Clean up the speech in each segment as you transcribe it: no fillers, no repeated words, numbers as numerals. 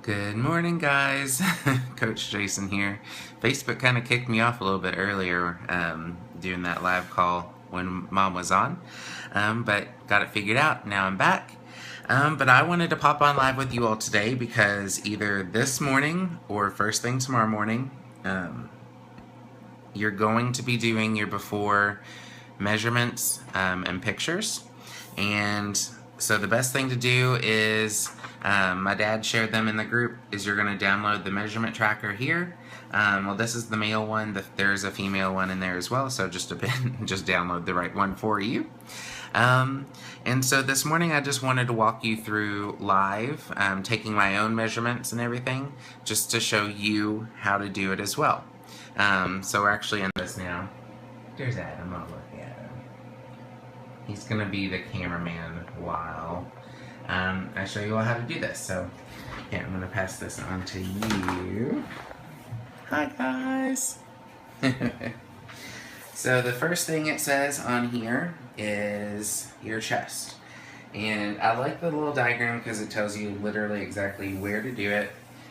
Good morning, guys. Coach Jason here. Facebook kind of kicked me off a little bit earlier doing that live call when Mom was on, but got it figured out. Now I'm back. But I wanted to pop on live with you all today because either this morning or first thing tomorrow morning, you're going to be doing your before measurements and pictures. And so the best thing to do is, my dad shared them in the group, is you're going to download the measurement tracker here. Well, this is the male one. There's a female one in there as well, so just download the right one for you. And so this morning I just wanted to walk you through live, taking my own measurements and everything, just to show you how to do it as well. So we're actually in this now. There's Adam, I'll look at him. He's going to be the cameraman while I show you all how to do this. So yeah, I'm going to pass this on to you. Hi guys! So the first thing it says on here is your chest. And I like the little diagram because it tells you literally exactly where to do it.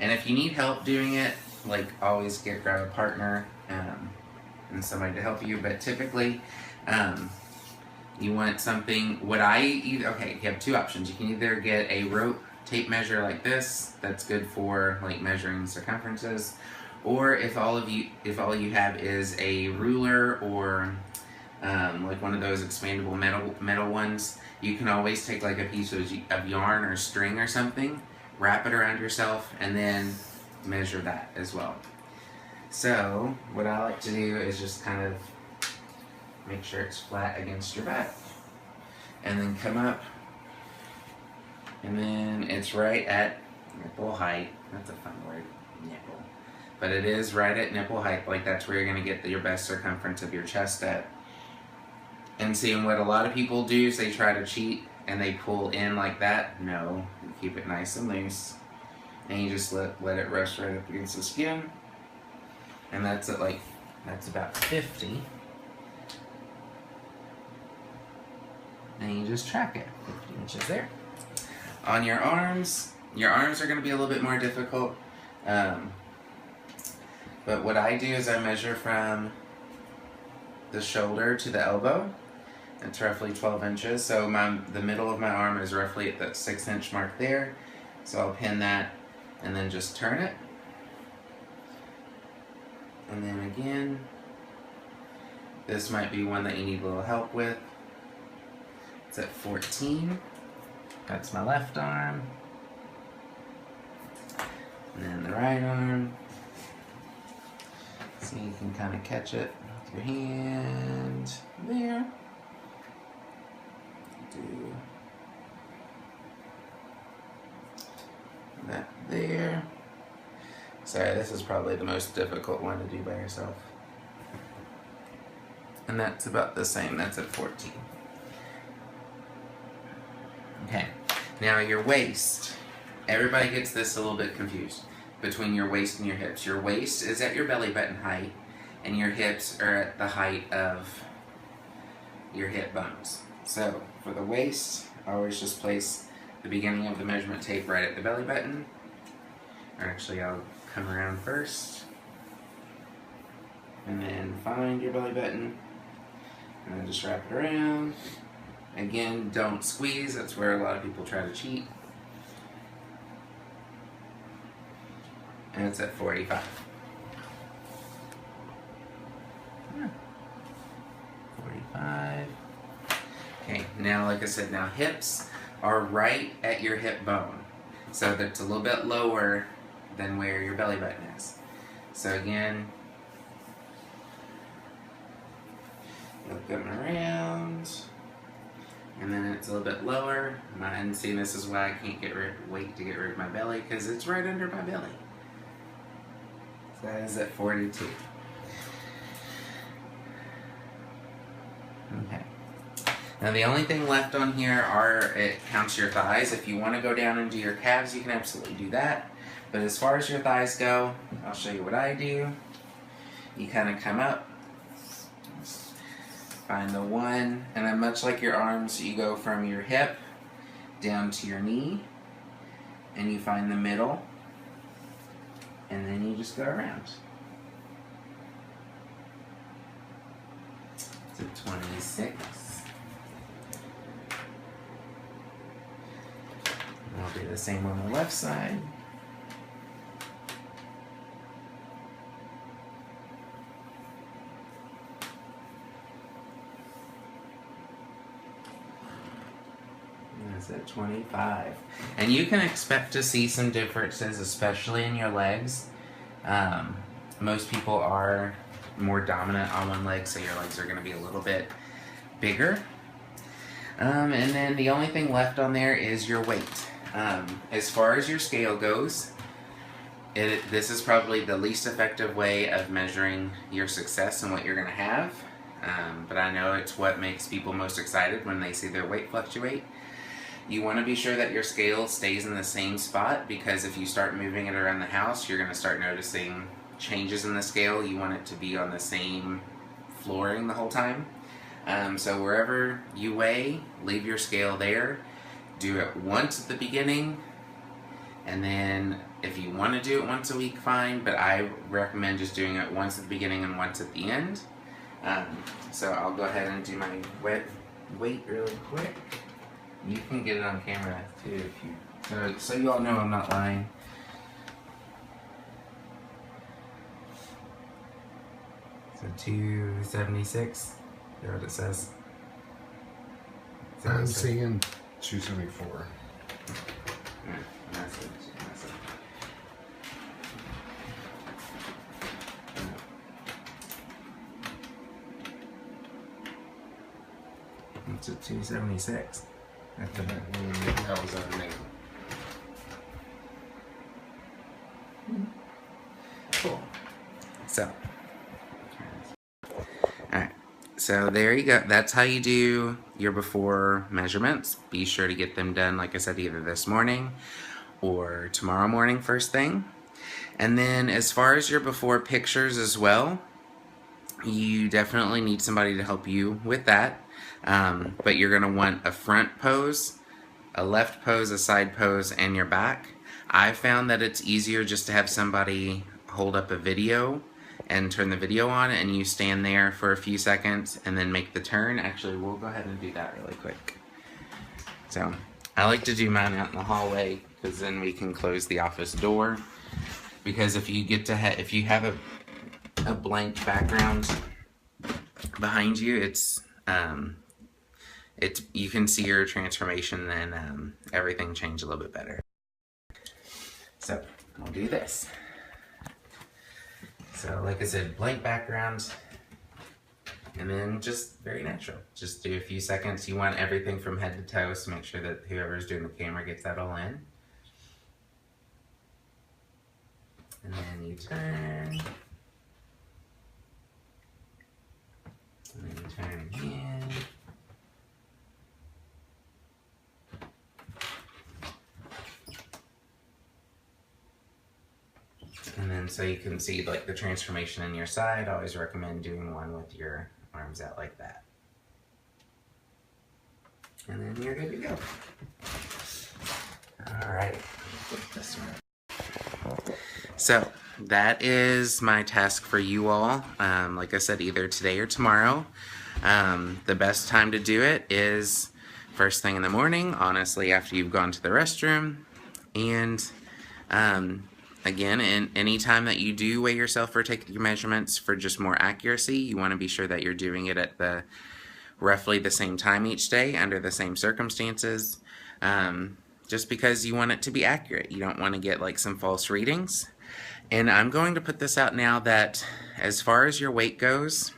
And if you need help doing it, like always grab a partner and somebody to help you. But typically, you want something, you have two options. You can either get a rope tape measure like this, that's good for like measuring circumferences, or if all you have is a ruler or like one of those expandable metal ones, you can always take like a piece of yarn or string or something, wrap it around yourself, and then measure that as well. So what I like to do is just kind of make sure it's flat against your back, and then come up, and then it's right at nipple height. That's a fun word, nipple. But it is right at nipple height, like that's where you're going to get your best circumference of your chest at. And seeing what a lot of people do is they try to cheat and they pull in like that. No, you keep it nice and loose, and you just let it rest right up against the skin. And that's about 50. And you just track it, 50 inches there. On your arms are going to be a little bit more difficult. But what I do is I measure from the shoulder to the elbow. It's roughly 12 inches. So the middle of my arm is roughly at that 6-inch mark there. So I'll pin that and then just turn it. And then again, this might be one that you need a little help with. It's at 14. That's my left arm. And then the right arm. So you can kind of catch it with your hand there. Do that there. Sorry, this is probably the most difficult one to do by yourself. And that's about the same, that's at 14. Okay, now your waist. Everybody gets this a little bit confused between your waist and your hips. Your waist is at your belly button height, and your hips are at the height of your hip bones. So for the waist, I always just place the beginning of the measurement tape right at the belly button. Or actually, I'll come around first, and then find your belly button, and then just wrap it around. Again, don't squeeze, that's where a lot of people try to cheat. And it's at 45. 45. Okay, now like I said, now hips are right at your hip bone. So that's a little bit lower than where your belly button is. So again, you'll come around, and then it's a little bit lower. And see, this is why I can't wait to get rid of my belly, because it's right under my belly. So that is at 42. Okay. Now the only thing left on here it counts your thighs. If you want to go down and do your calves, you can absolutely do that. But as far as your thighs go, I'll show you what I do. You kind of come up, find the one, and then much like your arms, you go from your hip down to your knee, and you find the middle, and then you just go around. To 26. And I'll do the same on the left side. That's at 25. And you can expect to see some differences, especially in your legs. Most people are more dominant on one leg, so your legs are going to be a little bit bigger. And then the only thing left on there is your weight. As far as your scale goes, this is probably the least effective way of measuring your success and what you're going to have. But I know it's what makes people most excited when they see their weight fluctuate. You want to be sure that your scale stays in the same spot, because if you start moving it around the house, you're going to start noticing changes in the scale. You want it to be on the same flooring the whole time. So wherever you weigh, leave your scale there. Do it once at the beginning, and then if you want to do it once a week, fine, but I recommend just doing it once at the beginning and once at the end. So I'll go ahead and do my weight really quick. You can get it on camera too if you, so you all know I'm not lying. So 276, is that what it says? I'm seeing 274. Yeah, that's it. It's a 276. That was our name. Cool. So, alright. So there you go. That's how you do your before measurements. Be sure to get them done, like I said, either this morning or tomorrow morning first thing. And then as far as your before pictures as well, you definitely need somebody to help you with that. But you're going to want a front pose, a left pose, a side pose, and your back. I found that it's easier just to have somebody hold up a video and turn the video on, and you stand there for a few seconds and then make the turn. Actually, we'll go ahead and do that really quick. So I like to do mine out in the hallway, because then we can close the office door. Because if you get to if you have a blank background behind you, you can see your transformation, and everything change a little bit better. So we'll do this. So like I said, blank background, and then just very natural. Just do a few seconds. You want everything from head to toe, so make sure that whoever's doing the camera gets that all in. And then you turn. And then you turn again. And then so you can see like the transformation in your side. I always recommend doing one with your arms out like that. And then you're good to go. Alright, flip this one. So that is my task for you all. Like I said, either today or tomorrow. The best time to do it is first thing in the morning, honestly, after you've gone to the restroom. And again, any time that you do weigh yourself or take your measurements for just more accuracy, you want to be sure that you're doing it at roughly the same time each day under the same circumstances, just because you want it to be accurate. You don't want to get like some false readings. And I'm going to put this out now that as far as your weight goes,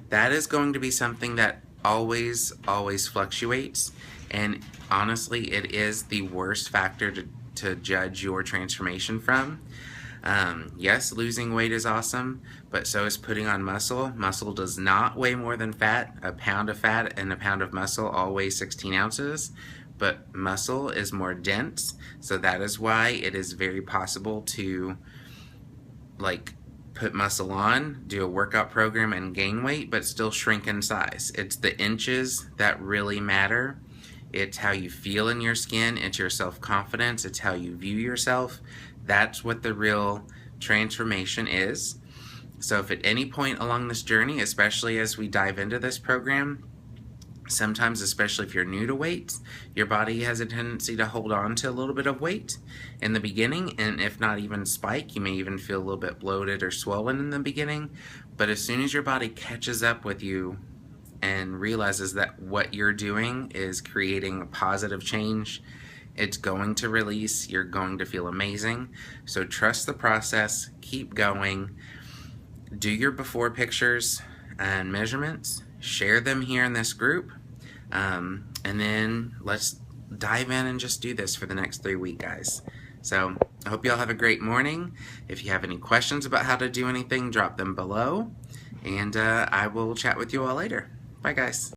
that is going to be something that always fluctuates. And honestly, it is the worst factor to judge your transformation from. Yes, losing weight is awesome, but so is putting on muscle. Muscle does not weigh more than fat. A pound of fat and a pound of muscle all weigh 16 ounces, but muscle is more dense, so that is why it is very possible to like put muscle on, do a workout program, and gain weight, but still shrink in size. It's the inches that really matter. It's how you feel in your skin. It's your self-confidence. It's how you view yourself. That's what the real transformation is. So if at any point along this journey, especially as we dive into this program, sometimes, especially if you're new to weights, your body has a tendency to hold on to a little bit of weight in the beginning, and if not even spike, you may even feel a little bit bloated or swollen in the beginning. But as soon as your body catches up with you and realizes that what you're doing is creating a positive change, it's going to release. You're going to feel amazing. So trust the process, keep going. Do your before pictures and measurements, share them here in this group, and then let's dive in and just do this for the next 3 weeks, guys. So I hope you all have a great morning. If you have any questions about how to do anything, drop them below, and I will chat with you all later. Bye, guys.